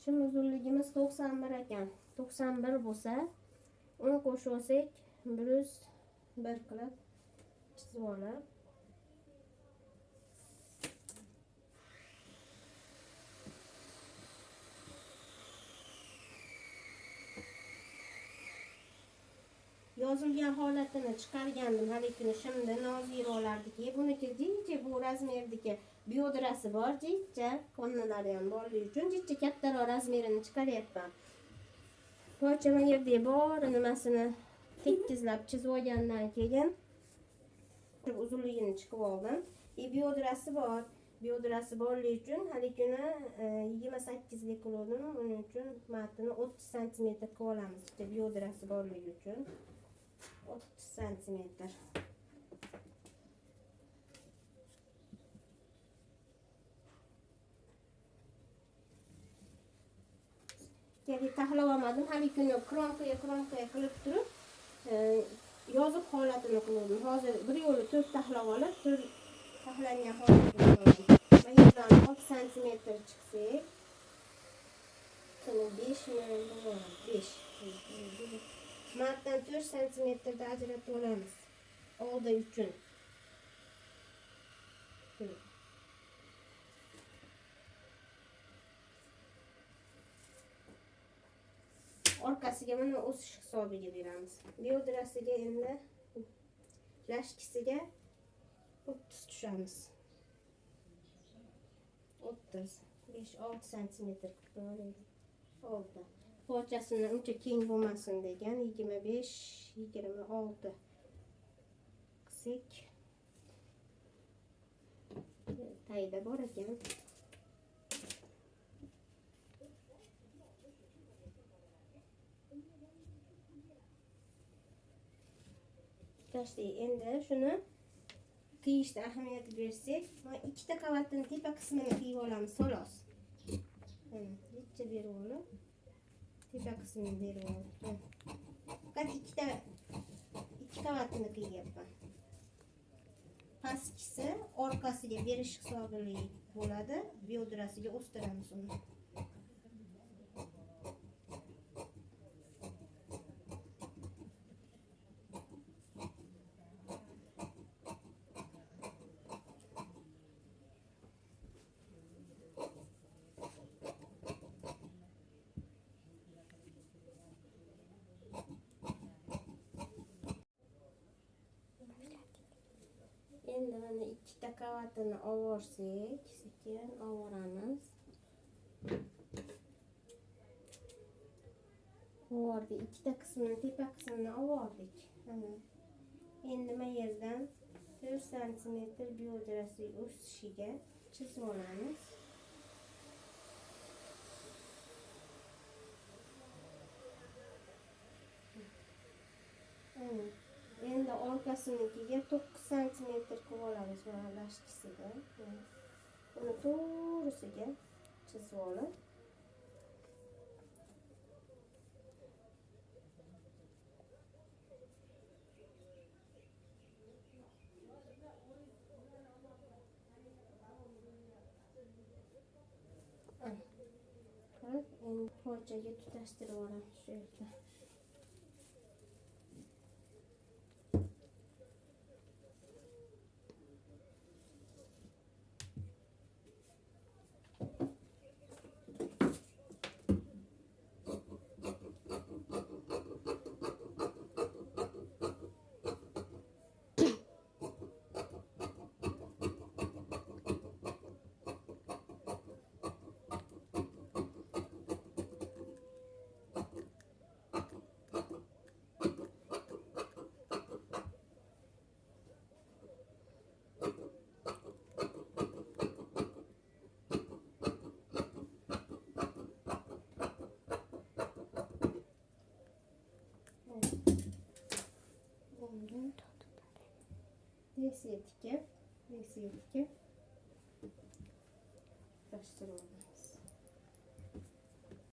Shim uzunligimiz 91 ekan. 91 bo'lsa, uni qo'shib olsak, 101 qilib chizib olib yozilgan holatini chiqargandim hali kuni shimda nozirolardiki. Buniki jincha bu razmerdagi biodrasi bor, jincha qonnalari ham borligi uchun jincha kattaroq razmerini chiqaryapman. Pocha yerda bor nimasini tekizlab chizib olgandan keyin uzunligini chiqib oldim. Biodrasi bor. Biodrasi borligi uchun hali kuni 28 lik qildim. Uning uchun matni 30 cm qilib olamiz. Biodrasi borligi uchun 30 cm. Tahlab olmadim. Hali kuni kronkaga qilib turib yozib holatini qildim. Hozir bir yo'li 4 tahlab olib, 4 tahlangan holatini qildim. Mana yerdan 6 cm chiqsak, 5 Martdan 4 cm da ajratib olamiz. Oldi uchun. Orqasiga mana o'sish hisobiga beramiz. Biodrasiga endi lashkisiga 30 tushamiz. 35-6 cm oldi. Pochasini uncha keng bo'lmasin degan 25-26 qilsak tayda bor ekan. Endi shuni qiyishda ahamiyat bersak, mana ikkita qavatning tepa qismini qiyib olamiz xolos. Necha berib olib, tepa qismini berib olib. Faqat ikki qavatini qiyyapman. Pastkisi orqasiga berish hisobiga bo'ladi, biodrasiga o'stiramiz uni. Endi mana ikkita qavatini ovorsak, sekin ovoramiz. Ovordik, ikkita qismini, tepa qismini ovordik. Endi mana yerdan 4 cm biodrasi o'sishiga chizib olamiz. Endi orqasinikiga 9 cm qilib olamiz mana lashkisiga. Uni to'g'risiga chizib olib endi pochaga tutashtirib olamiz shu yerda. Neyse etikep. Başlayalım.